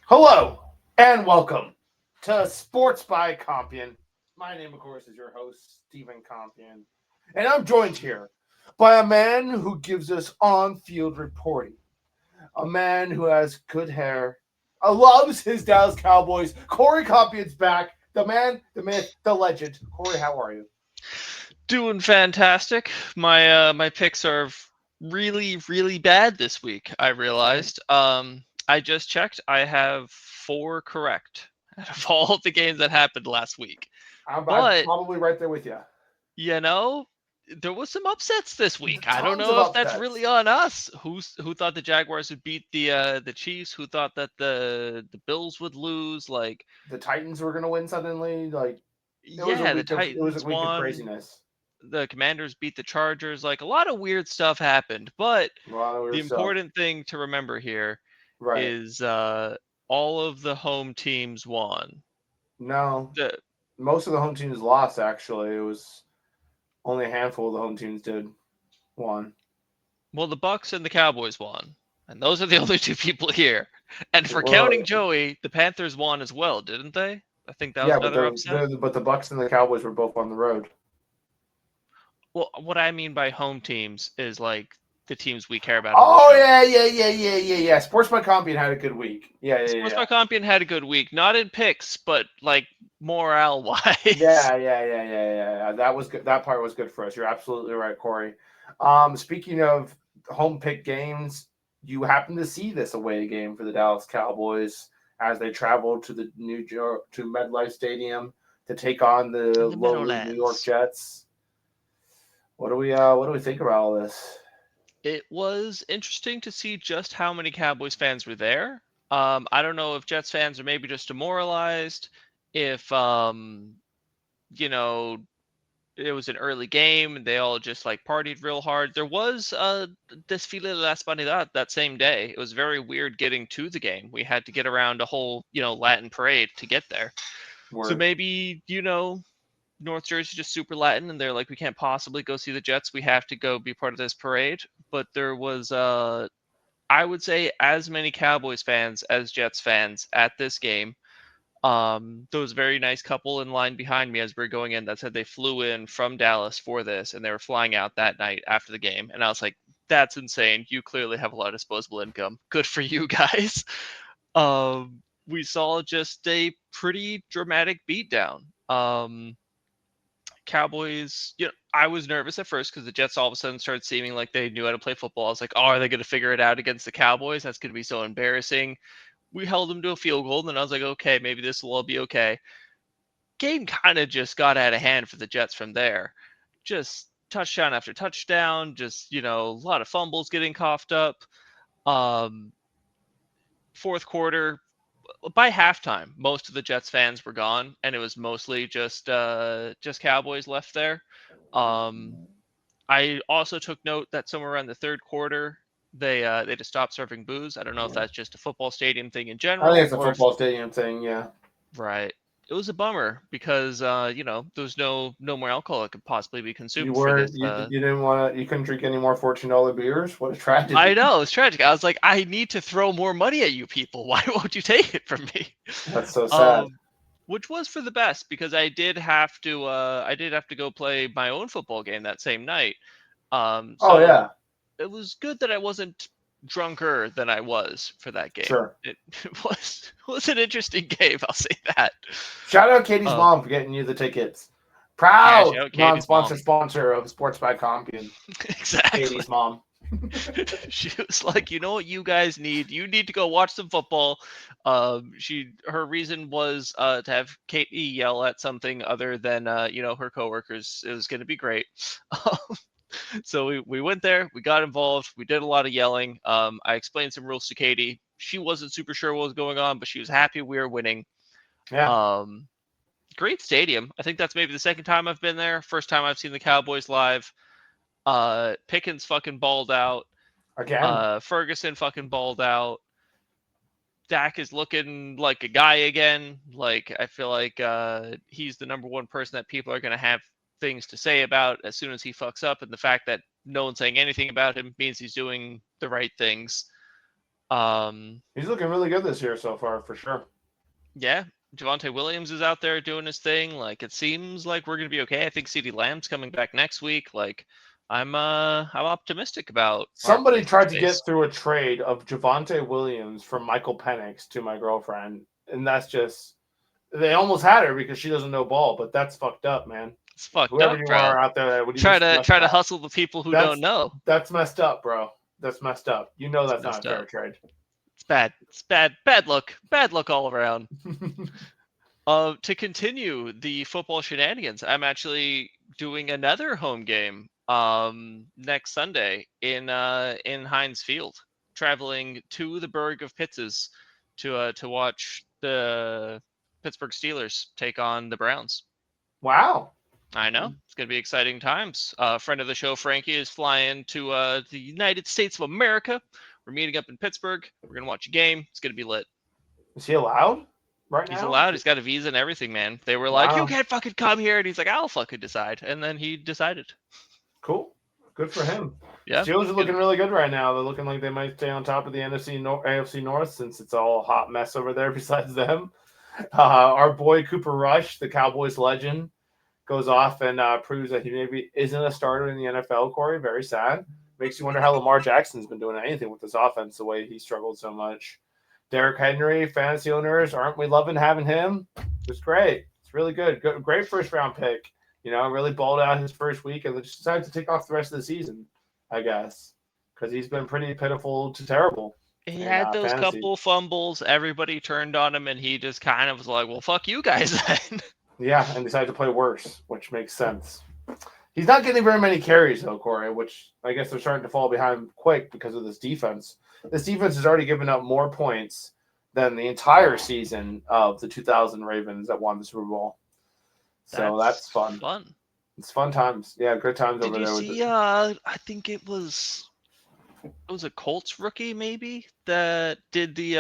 Hello and welcome to Sports by Compian. My name, of course, is your host, Stephen Compian, and I'm joined here by a man who gives us on field reporting, a man who has good hair, loves his Dallas Cowboys. Corey Compian's back, the man, the myth, the legend. Corey, how are you? Doing fantastic. My picks are really bad this week. I realized. I just checked. I have four correct out of all the games that happened last week. I'm But probably right there with you. you know, there was some upsets this week. I don't Tons of know if that's really upsets. on us. Who thought the Jaguars would beat the Chiefs? Who thought that the Bills would lose? Like, The Titans were going to win suddenly. Like yeah, the it was a Titans week of won. craziness. The Commanders beat the Chargers. Like a lot of weird stuff happened, but A lot of the weird stuff. important thing to remember here Right. is all of the home teams won. No, The most of the home teams lost. Actually, it was only a handful of the home teams did won. well, the Bucks and the Cowboys won, and those are the only two people here. And for Well, counting Joey, the Panthers won as well, didn't they? I think that was yeah, but another upset. but the Bucks and the Cowboys were both on the road. Well, what I mean by home teams is like the teams we care about on the Oh show. yeah. Sports by Compian had a good week. Sports by Compian had a good week, not in picks, but like morale wise. Yeah. That was good. That part was good for us. You're absolutely right, Corey. Speaking of home pick games, you happen to see this away game for the Dallas Cowboys as they traveled to the to MetLife Stadium to take on the The lowly New York Meadowlands. Jets. What do we think about all this? It was interesting to see just how many Cowboys fans were there. I don't know if Jets fans are maybe just demoralized, if you know, it was an early game and they all just like partied real hard. There was desfile de la Hispanidad that same day. It was very weird getting to the game. We had to get around a whole, Latin parade to get there. So Word. maybe, North Jersey just super Latin, and they're like, we can't possibly go see the Jets. We have to go be part of this parade. But there was, I would say, as many Cowboys fans as Jets fans at this game. There was a very nice couple in line behind me as we were going in that said they flew in from Dallas for this, and they were flying out that night after the game. And I was like, that's insane. You clearly have a lot of disposable income. Good for you guys. We saw just a pretty dramatic beatdown. Cowboys, I was nervous at first because the Jets all of a sudden started seeming like they knew how to play football. I was like, oh, are they going to figure it out against the Cowboys? That's going to be so embarrassing. We held them to a field goal, and then I was like, okay, maybe this will all be okay. Game kind of just got out of hand for the Jets from there. Just touchdown after touchdown, just, a lot of fumbles getting coughed up. Um, Fourth quarter, by halftime, most of the Jets fans were gone, and it was mostly just Cowboys left there. Um, I also took note that somewhere around the third quarter, they just stopped serving booze. I don't know if that's just a football stadium thing in I think general, it's a or if football stadium thing. Yeah. right. It was a bummer because there was no more alcohol that could possibly be You consumed for this. weren't. You didn't want to. You couldn't drink any more $14 beers. What a I tragedy. know it's tragic. I was like, I need to throw more money at you people. Why won't you take it from me? That's so sad. Um, which was for the best because I did have to go play my own football game that same night. Oh So yeah, it was good that I wasn't drunker than I was for that game. sure. It was an interesting game, I'll say that. Shout out Katie's Um, mom for getting you the tickets. yeah, Proud shout out Katie's non-sponsor mom. sponsor of Sports by Compian. Exactly. Katie's mom. She was like, you know what you guys need? You need to go watch some football. Her reason was to have Katie yell at something other than her coworkers. It was going to be great. So we went there, we got involved, we did a lot of yelling. I explained some rules to Katie. She wasn't super sure what was going on, but she was happy we were winning. Yeah. Um, Great stadium. I think that's maybe the second time I've been there. First time I've seen the Cowboys live. Pickens fucking balled out. Again. Ferguson fucking balled out. Dak is looking like a guy again. Like I feel like he's the number one person that people are gonna have things to say about as soon as he fucks up, and the fact that no one's saying anything about him means he's doing the right things. He's looking really good this year so far, for sure. Yeah, Javonte Williams is out there doing his thing. Like, it seems like we're gonna be okay. I think CeeDee Lamb's coming back next week. Like, I'm optimistic about our Somebody place in tried to space. get through a trade of Javonte Williams from Michael Penix to my girlfriend, and that's just they almost had her because she doesn't know ball, but that's fucked up, man. It's fucked Whoever up, you bro. are out there that would even Try to suggest try to that, hustle the people who don't know. that's messed up, bro. That's messed up. You know It's that's not messed a fair up. trade. It's bad. It's bad. Bad luck. Bad luck all around. To continue the football shenanigans, I'm actually doing another home game next Sunday in Heinz Field, traveling to the Burg of Pizzas to watch the Pittsburgh Steelers take on the Browns. Wow. I know it's gonna be exciting times. Friend of the show, Frankie, is flying to the United States of America. We're meeting up in Pittsburgh. We're gonna watch a game. It's gonna be lit. Is he allowed right He's now? allowed. He's got a visa and everything, man. They were like, "You Wow. can't fucking come here," and he's like, "I'll fucking decide." And then he decided. Cool. Good for him. Yeah. Steelers are looking really good right now. They're looking like they might stay on top of the AFC North since it's all a hot mess over there besides them. Our boy Cooper Rush, the Cowboys legend, goes off and proves that he maybe isn't a starter in the NFL, Corey. Very sad. Makes you wonder how Lamar Jackson's been doing anything with this offense the way he struggled so much. Derrick Henry, fantasy owners, aren't we loving having him? It's great. It's really good. Great first round pick. You know, really balled out his first week and just decided to take off the rest of the season, I guess, because he's been pretty pitiful to terrible. He in had those fantasy. couple fumbles. Everybody turned on him, and he just kind of was like, "Well, fuck you guys then." Yeah, and decided to play worse, which makes sense. He's not getting very many carries, though, Corey, which I guess they're starting to fall behind quick because of this defense. This defense has already given up more points than the entire season of the 2000 Ravens that won the Super Bowl. So that's fun. It's fun times. Yeah, good times over there. Did you see? I think it was a Colts rookie maybe that did the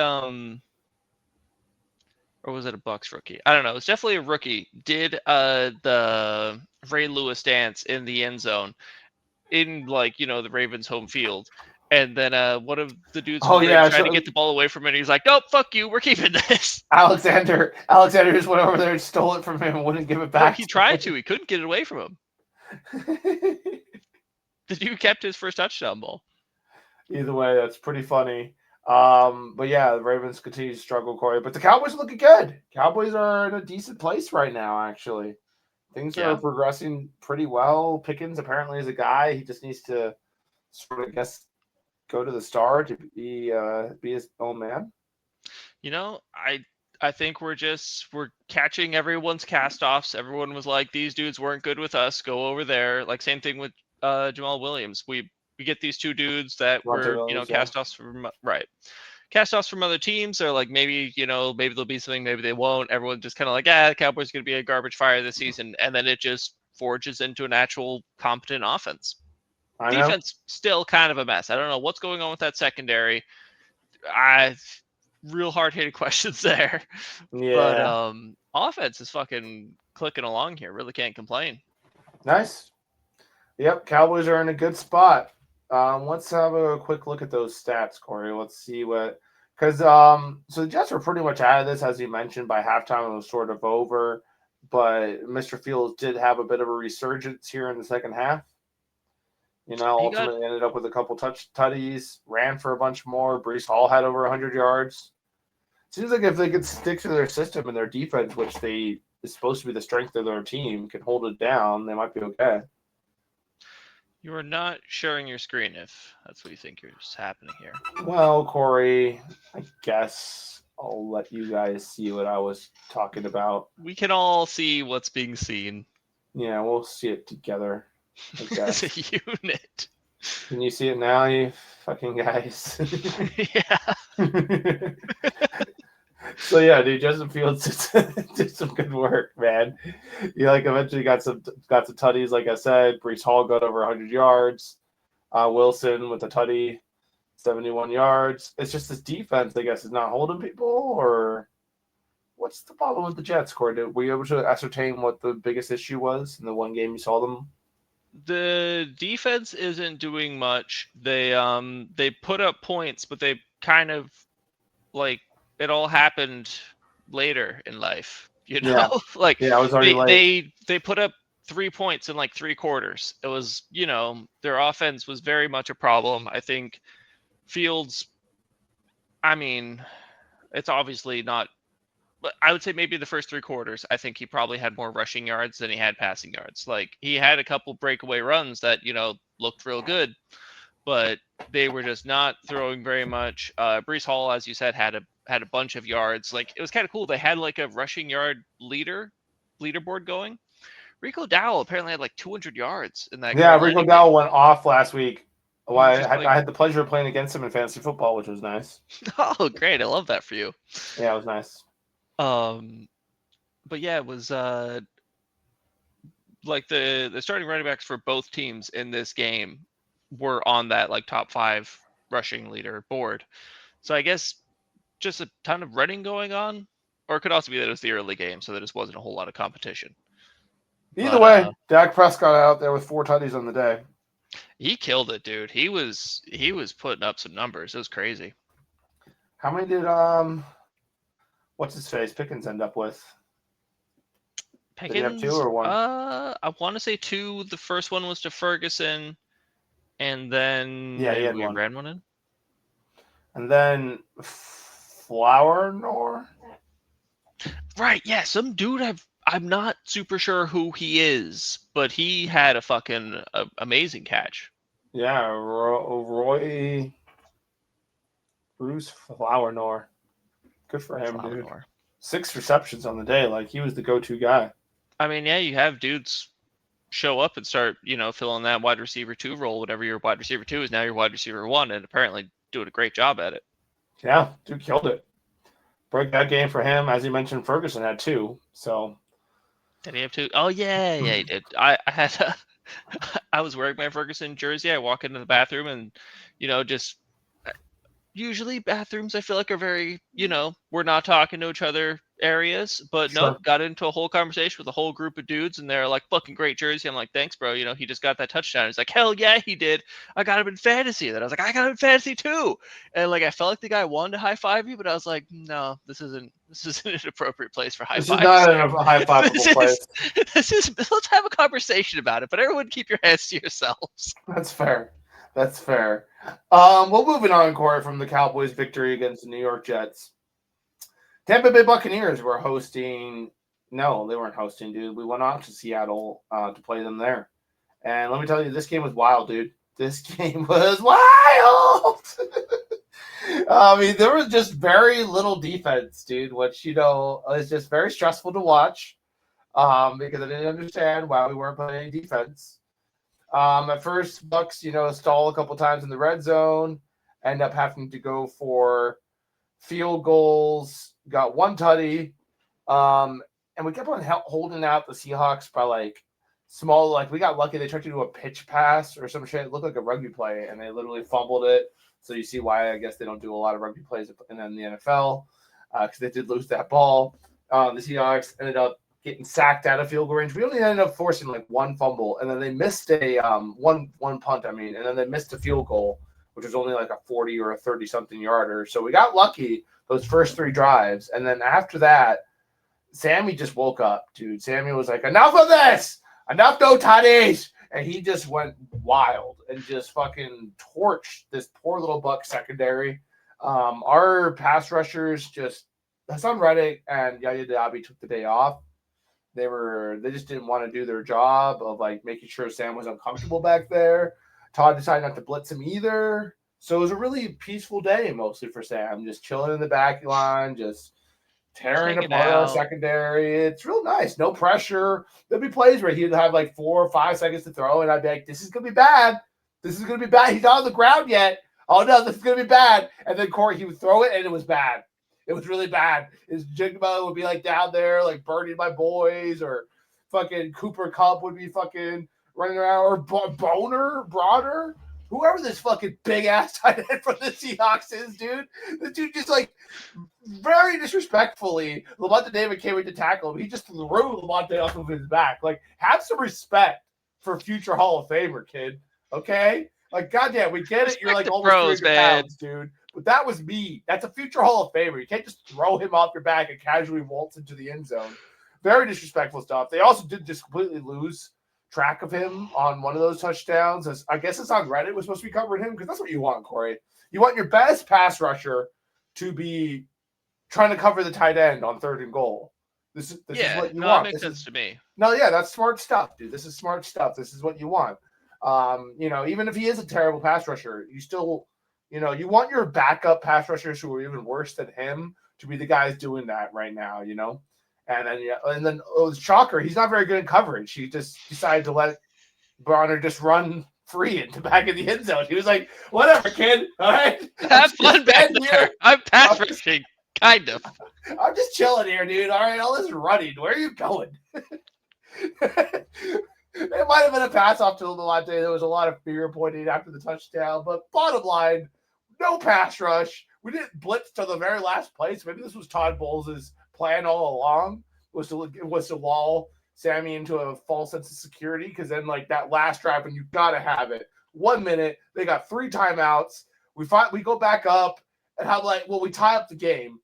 or was it a Bucks rookie? I don't know. It's definitely a rookie. Did the Ray Lewis dance in the end zone in the Ravens home field. And then one of the dudes from trying to get the ball away from him, he's like, "Nope, fuck you, we're keeping this." Alexander just went over there and stole it from him and wouldn't give it back. No, he tried to. He couldn't get it away from him. The dude kept his first touchdown ball. Either way, that's pretty funny. But yeah, the Ravens continue to struggle, Corey. But the Cowboys are looking good. Cowboys are in a decent place right now, actually. Things are progressing pretty well. Pickens apparently is a guy. He just needs to sort of, go to the star to be his own man. I think we're catching everyone's cast-offs. Everyone was like, these dudes weren't good with us. Go over there. Like, same thing with Jamal Williams. We get these two dudes that were cast-offs from cast-offs from other teams. They're like, maybe there'll be something, maybe they won't. Everyone's just kind of like, the Cowboys are going to be a garbage fire this season, and then it just forges into an actual competent offense. Defense still kind of a mess. I don't know what's going on with that secondary. Real hard-hitting questions there. Yeah. But offense is fucking clicking along here. Really can't complain. Nice. Yep, Cowboys are in a good spot. Let's have a quick look at those stats, Corey. Let's see because so the Jets were pretty much out of this, as you mentioned, by halftime. It was sort of over, but Mr. Fields did have a bit of a resurgence here in the second half. Ultimately ended up with a couple tutties, ran for a bunch more. Breece Hall had over 100 yards. Seems like if they could stick to their system and their defense, which is supposed to be the strength of their team, can hold it down, they might be okay. You are not sharing your screen if that's what you think is happening here. Well, Corey, I guess I'll let you guys see what I was talking about. We can all see what's being seen. Yeah, we'll see it together. As a unit. Can you see it now, you fucking guys? Yeah. So yeah, dude, Justin Fields did some good work, man. He eventually got some tutties, like I said. Breece Hall got over 100 yards. Wilson with a tutty, 71 yards. It's just this defense, I guess, is not holding people, or what's the problem with the Jets, Corey? Were you able to ascertain what the biggest issue was in the one game you saw them? The defense isn't doing much. They put up points, but they kind of like it all happened later in life. Yeah. Like Yeah, I was already late. they put up 3 points in like 3 quarters. It was, their offense was very much a problem. I think Fields, I mean, it's obviously not, but I would say maybe the first 3 quarters, I think he probably had more rushing yards than he had passing yards. Like he had a couple breakaway runs that, looked real good, but they were just not throwing very much. Brees Hall, as you said, had a bunch of yards. Like it was kind of cool. They had like a rushing yard leaderboard going. Rico Dowell apparently had like 200 yards in that Yeah, Carolina Rico game. Dowell went off last week. Well, He was I just had, like, I had the pleasure of playing against him in fantasy football, which was nice. oh, great, I love that for you. Yeah, it was nice. Um, but yeah, it was like the starting running backs for both teams in this game were on that like top 5 rushing leader board. So I guess just a ton of running going on, or it could also be that it was the early game, so there just wasn't a whole lot of competition. Either But way, Dak Prescott out there with 4 tutties on the day. he killed it, dude. He was putting up some numbers. It was crazy. How many did what's his face Pickens end up with? Did he have 2 Pickens, or 1? I want to say 2. The first one was to Ferguson, and then Yeah, he maybe had we 1. ran one in. And then Flower. Right, yeah, some dude I'm not super sure who he is, but he had a fucking amazing catch. Yeah, Roy Bruce Flower. Good for him, dude. Flavanor. 6 receptions on the day. Like he was the go-to guy. I mean, yeah, you have dudes show up and start, filling that wide receiver 2 role. Whatever your wide receiver 2 is now your wide receiver 1, and apparently doing a great job at it. Yeah, dude killed it. Break that game for him. As you mentioned, Ferguson had 2. So Did he have 2? Oh yeah, yeah, he did. I had I was wearing my Ferguson jersey. I walk into the bathroom and, just usually bathrooms I feel like are very, we're not talking to each other areas, but nope, sure. got into a whole conversation with a whole group of dudes and they're like, fucking great jersey. I'm like, thanks, bro. He just got that touchdown. He's like, hell yeah, he did. I got him in fantasy. And then I was like, I got him in fantasy too. And like, I felt like the guy wanted to high five you, but I was like, no, this isn't an appropriate place for high This is fives. not a high this fiveable place. let's have a conversation about it, but everyone keep your hands to yourselves. That's fair. That's fair. Well, moving on, Corey, from the Cowboys' victory against the New York Jets. Tampa Bay Buccaneers were hosting. No, they weren't hosting, dude. We went off to Seattle to play them there. And let me tell you, this game was wild, dude. This game was wild. I mean, there was just very little defense, dude, which, is just very stressful to watch because I didn't understand why we weren't playing any defense. At first, Bucks, stall a couple times in the red zone, end up having to go for field goals, got 1 tutty, and we kept on holding out the Seahawks by like small, like we got lucky. They tried to do a pitch pass or some shit. It looked like a rugby play, and they literally fumbled it. So you see why I guess they don't do a lot of rugby plays in the NFL because they did lose that ball. The Seahawks ended up getting sacked out of field goal range. We only ended up forcing like 1 fumble, and then they missed a one punt. And then they missed a field goal, which was only like a 40 or a 30 something yarder. So we got lucky those first 3 drives, and then after that, Sammy just woke up, dude. Sammy was like, "Enough of this! Enough no tutties!" And he just went wild and just fucking torched this poor little Buck secondary. Our pass rushers just Hassan Reddick and Yaya Diaby took the day off. They just didn't want to do their job of like making sure Sam was uncomfortable back there. Todd decided not to blitz him either. So it was a really peaceful day mostly for Sam, just chilling in the back line, just tearing Hanging apart our out. secondary. It's real nice. No pressure. There'd be plays where he'd have like 4 or 5 seconds to throw, and I'd be like, this is going to be bad. This is going to be bad. He's not on the ground yet. Oh, no, this is going to be bad. And then Corey, he would throw it, and it was bad. It was really bad. His Jigma would be like down there, like burning my boys, or fucking Cooper Cup would be fucking running around, or Broader, whoever this fucking big ass tight end for the Seahawks is, dude. The dude just like very disrespectfully, Lavonte David came in to tackle him. He just threw Lavonte off of his back. Like, have some respect for future Hall of Famer, kid. Okay? Like, goddamn, we get it. You're Respect like the almost pros, 300 man. pounds, dude. But that was me. That's a future Hall of Famer. You can't just throw him off your back and casually waltz into the end zone. Very disrespectful stuff. They also did just completely lose track of him on one of those touchdowns. I guess it's on Reddit. We're supposed to be covering him because that's what you want, Corey. You want your best pass rusher to be trying to cover the tight end on 3rd and goal. This is what you want. That makes sense to me. No, yeah, that's smart stuff, dude. This is smart stuff. This is what you want. Even if he is a terrible pass rusher, you still, you want your backup pass rushers who are even worse than him to be the guys doing that right now, And then shocker, he's not very good in coverage. He just decided to let Bronner just run free into back in the end zone. He was like, "Whatever, kid. All right, Have fun back there. I'm pass rushing, kind of. I'm just chilling here, dude. All right, all this running. Where are you going?" It might have been a pass off to Delonte. There was a lot of finger pointing after the touchdown, but bottom line, no pass rush. We didn't blitz to the very last place. Maybe this was Todd Bowles' plan all along, was to lull Sammy into a false sense of security, because then like that last drive when you gotta have it. 1 minute, they got 3 timeouts. We go back up and we tie up the game.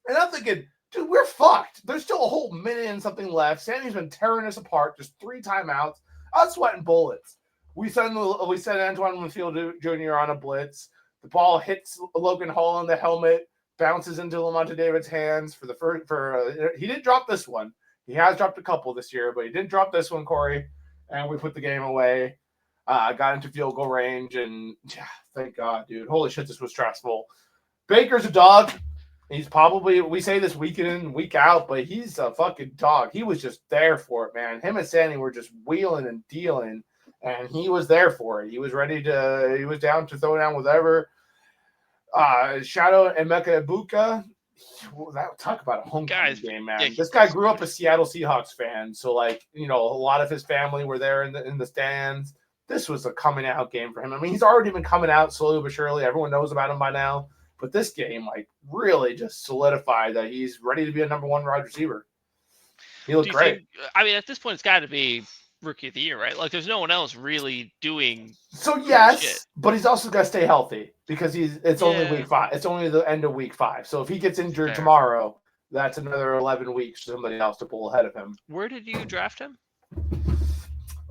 And I'm thinking, dude, we're fucked. There's still a whole minute and something left. Sammy's been tearing us apart. Just 3 timeouts. I was sweating bullets. We send Antoine Winfield Jr. on a blitz. The ball hits Logan Hall in the helmet, bounces into Lamonte David's hands he didn't drop this one. He has dropped a couple this year, but he didn't drop this one, Corey. And we put the game away. Got into field goal range, and thank God, dude. Holy shit, this was stressful. Baker's a dog. He's probably, we say this week in, week out, but he's a fucking dog. He was just there for it, man. Him and Sandy were just wheeling and dealing, and he was there for it. He was down to throw down whatever. Shadow and Emeka Ibuka, talk about a homecoming game, man. This guy grew up a Seattle Seahawks fan, so a lot of his family were there in the stands. This was a coming out game for him. I mean, he's already been coming out slowly but surely. Everyone knows about him by now. But this game, really just solidified that he's ready to be a number 1 wide receiver. He looked great. At this point, it's got to be Rookie of the Year, right? Like, there's no one else really doing. So yes, but he's also got to stay healthy because it's only week 5. It's only the end of week 5. So if he gets injured tomorrow, that's another 11 weeks for somebody else to pull ahead of him. Where did you draft him?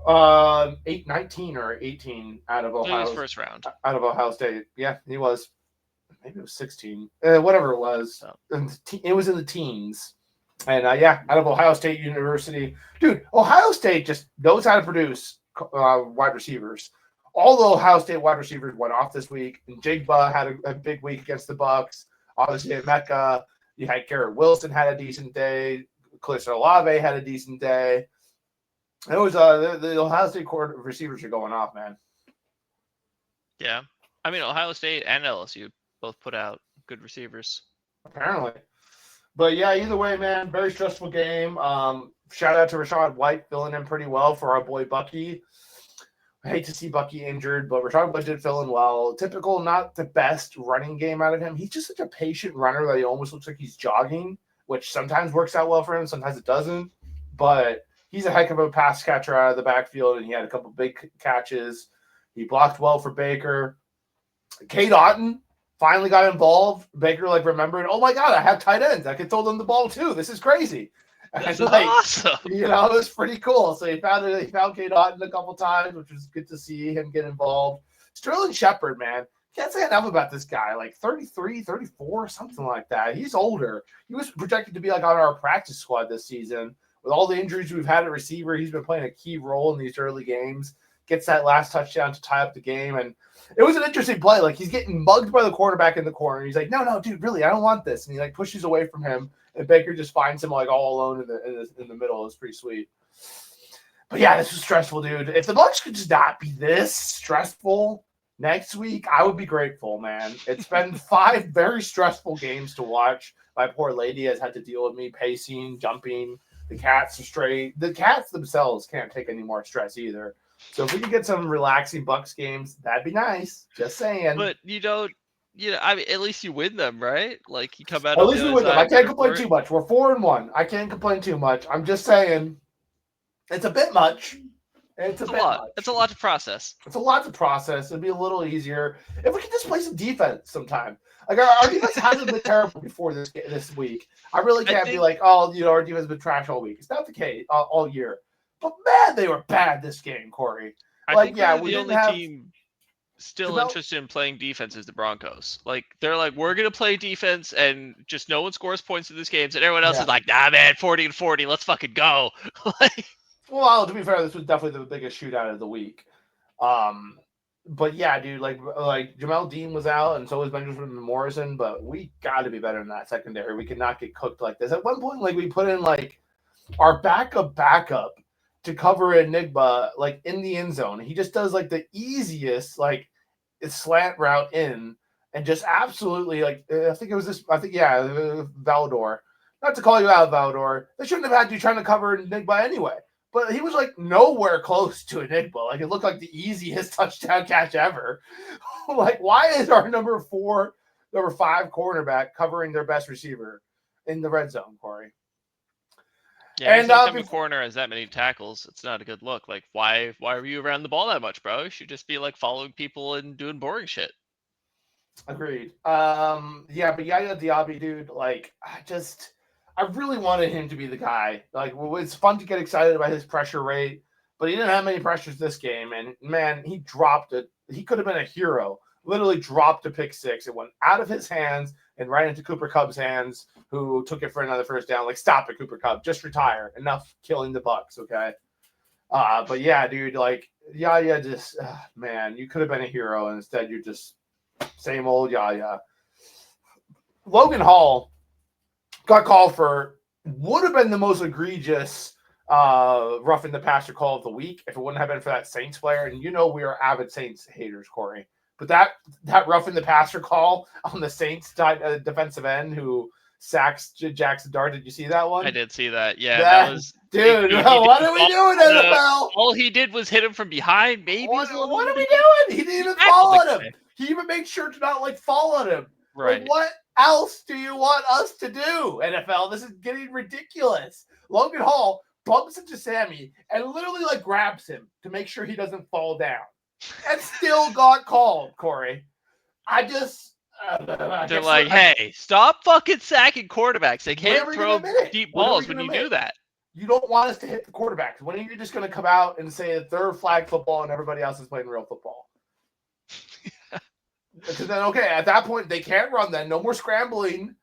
19 or 18 out of Ohio. He was first round. Out of Ohio State. Yeah, he was. Maybe it was 16. Whatever it was. It was in the teens. And, out of Ohio State University. Dude, Ohio State just knows how to produce wide receivers. All the Ohio State wide receivers went off this week. And Jigba had a big week against the Bucs. Obviously, at Mecca, you had Garrett Wilson had a decent day. Cliff Olave had a decent day. It was the Ohio State receivers are going off, man. Yeah. Ohio State and LSU both put out good receivers. Apparently. But yeah, either way, man, very stressful game. Shout out to Rachaad White filling in pretty well for our boy Bucky. I hate to see Bucky injured, but Rachaad White did fill in well. Typical, not the best running game out of him. He's just such a patient runner that he almost looks like he's jogging, which sometimes works out well for him, sometimes it doesn't. But he's a heck of a pass catcher out of the backfield, and he had a couple big catches. He blocked well for Baker. Cade Otton finally got involved. Baker remembered, oh my God, I have tight ends. I can throw them the ball too. This is crazy. This is awesome. It was pretty cool. So he found Cade Otton a couple times, which was good to see him get involved. Sterling Shepard, man. Can't say enough about this guy. 33, 34, something like that. He's older. He was projected to be on our practice squad this season. With all the injuries we've had at receiver, he's been playing a key role in these early games. Gets that last touchdown to tie up the game. And it was an interesting play. He's getting mugged by the quarterback in the corner. He's like, no, dude, really, I don't want this. And he pushes away from him. And Baker just finds him all alone in the middle. It was pretty sweet. But yeah, this was stressful, dude. If the Bucs could just not be this stressful next week, I would be grateful, man. It's been 5 very stressful games to watch. My poor lady has had to deal with me pacing, jumping. The cats are straight. The cats themselves can't take any more stress either. So if we could get some relaxing Bucs games, that'd be nice. Just saying. But at least you win them, right? You come out. At least we win them. I can't complain too much. We're 4-1. I can't complain too much. I'm just saying, it's a bit much. And it's a It's a bit lot. much. It's a lot to process. It's a lot to process. It'd be a little easier if we could just play some defense sometime. Like our defense hasn't been terrible before this week. I really can't be like, oh, our defense has been trash all week. It's not the case all year. But man, they were bad this game, Corey. I think really we the didn't only have team still interested in playing defense is the Broncos. Like they're like, we're gonna play defense and just no one scores points in these games, and everyone else is like, nah, man, 40-40, let's fucking go. Well, to be fair, this was definitely the biggest shootout of the week. But yeah, dude, like Jamel Dean was out, and so was Benjamin Morrison. But we got to be better than that secondary. We could not get cooked like this. At one point, like we put in like our backup to cover Enigma like in the end zone. He just does like the easiest like slant route in, and just absolutely like I think Valdor. Not to call you out, Valdor. They shouldn't have had you trying to cover Enigma anyway. But he was like nowhere close to Enigma. Like it looked like the easiest touchdown catch ever. Like, why is our number 5 cornerback covering their best receiver in the red zone, Corey? Yeah, anytime a corner has that many tackles, it's not a good look. Like, why were you around the ball that much, bro? You should just be like following people and doing boring shit. Agreed. Yeah, but Yaya Diaby, dude, like I really wanted him to be the guy. Like, it's fun to get excited about his pressure rate, but he didn't have many pressures this game. And man, he dropped it. He could have been a hero. Literally dropped a pick six. It went out of his hands and right into Cooper Kupp's hands, who took it for another first down. Like, stop it, Cooper Kupp. Just retire. Enough killing the Bucks, okay? But yeah, dude, like, Yaya just, man, you could have been a hero, and instead you're just same old Yaya. Logan Hall got called for would have been the most egregious roughing the passer call of the week if it wouldn't have been for that Saints player. And we are avid Saints haters, Corey. But that roughing the passer call on the Saints defensive end who sacks Jackson Dart. Did you see that one? I did see that. Yeah, that was dude. What are we doing, NFL? All he did was hit him from behind. Maybe what are we doing? He didn't even fall on him. He even made sure to not fall on him. Right. Like, what else do you want us to do, NFL? This is getting ridiculous. Logan Hall bumps into Sammy and literally grabs him to make sure he doesn't fall down, and still got called, Corey. They're like, hey, stop fucking sacking quarterbacks. They can't throw deep balls when you do that. You don't want us to hit the quarterbacks. When are you just going to come out and say that they're flag football and everybody else is playing real football? Because then, okay, at that point, they can't run then. No more scrambling.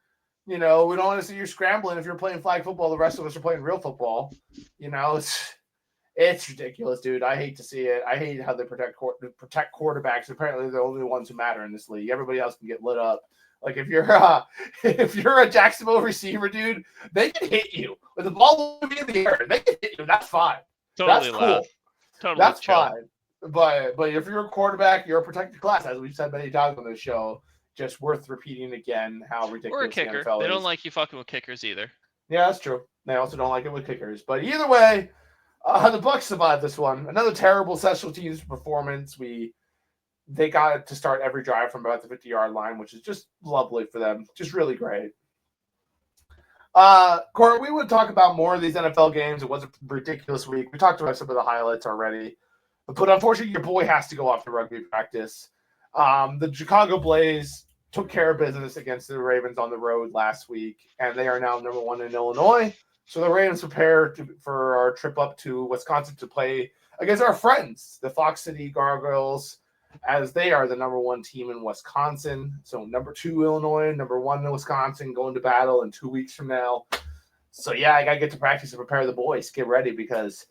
We don't want to see you scrambling if you're playing flag football. The rest of us are playing real football. It's ridiculous, dude. I hate to see it. I hate how they protect quarterbacks. Apparently, they're the only ones who matter in this league. Everybody else can get lit up. Like, if you're a Jacksonville receiver, dude, they can hit you. With the ball moving in the air, they can hit you. That's fine. Totally That's cool. Totally That's chill. fine. But if you're a quarterback, you're a protected class, as we've said many times on this show. Just worth repeating again how ridiculous or a kicker. The NFL they is. Don't like you fucking with kickers either. Yeah, that's true. They also don't like it with kickers. But either way, the Bucs survived this one. Another terrible special teams performance. They got to start every drive from about the 50-yard line, which is just lovely for them. Just really great. Corey, we would talk about more of these NFL games. It was a ridiculous week. We talked about some of the highlights already. But unfortunately, your boy has to go off to rugby practice. The Chicago Blaze took care of business against the Ravens on the road last week, and they are now number 1 in Illinois. So the Ravens prepare for our trip up to Wisconsin to play against our friends, the Fox City Gargoyles, as they are the number 1 team in Wisconsin. So number 2 Illinois, number 1 in Wisconsin, going to battle in 2 weeks from now. So yeah, I gotta get to practice and prepare the boys. Get ready, because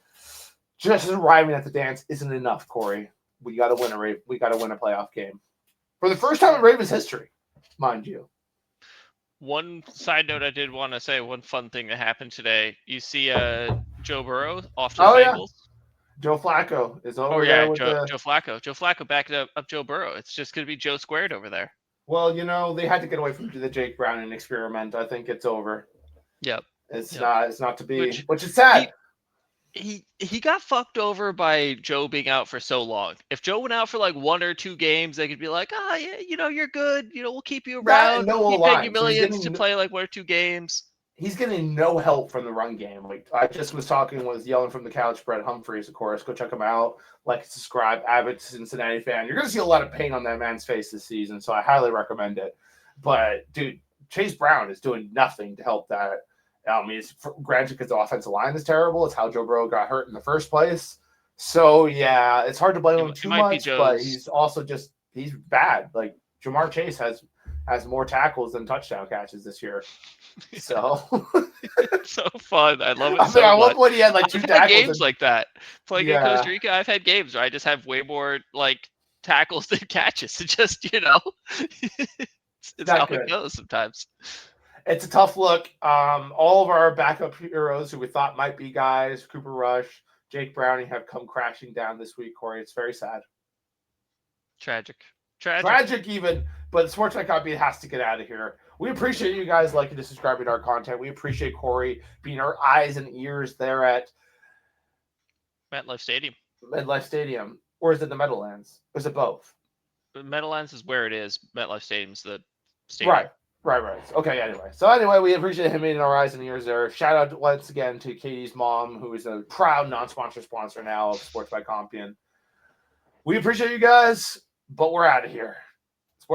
just arriving at the dance isn't enough, Corey. We gotta win a playoff game for the first time in Ravens history, mind you. One side note I did want to say, one fun thing that happened today. You see Joe Burrow off to the Bengals? Yeah. Joe Flacco is over there. Joe Flacco. Joe Flacco backed up Joe Burrow. It's just going to be Joe squared over there. Well, they had to get away from the Jake Browning experiment. I think it's over. Yep. It's not to be, which is sad. He got fucked over by Joe being out for so long. If Joe went out for 1 or 2 games, they could be like, yeah, you're good. We'll keep you around. We'll keep paying you millions to play 1 or 2 games. he's getting no help from the run game. Like I just was yelling from the couch, Brett Humphreys, of course. Go check him out. Like, subscribe, avid Cincinnati fan. You're going to see a lot of pain on that man's face this season, so I highly recommend it. But, dude, Chase Brown is doing nothing to help that. I mean, granted, because the offensive line is terrible. It's how Joe Burrow got hurt in the first place. So, yeah, it's hard to blame him too much, but he's also he's bad. Like, Jamar Chase has more tackles than touchdown catches this year. So it's so fun. I love it. I mean, at one point he had like 2 tackles. Games like that. Playing in Costa Rica, I've had games where I just have way more like tackles than catches. It just, it's how it goes sometimes. It's a tough look. All of our backup heroes who we thought might be guys, Cooper Rush, Jake Browning, have come crashing down this week, Corey. It's very sad. Tragic even, but Sports by Compian has to get out of here. We appreciate you guys liking and subscribing to our content. We appreciate Corey being our eyes and ears there at MetLife Stadium. Or is it the Meadowlands? Or is it both? Meadowlands is where it is. MetLife Stadium's the stadium. Right. Okay, anyway. We appreciate him being our eyes and ears there. Shout out once again to Katie's mom, who is a proud non-sponsor sponsor now of Sports by Compian. We appreciate you guys, but we're out of here.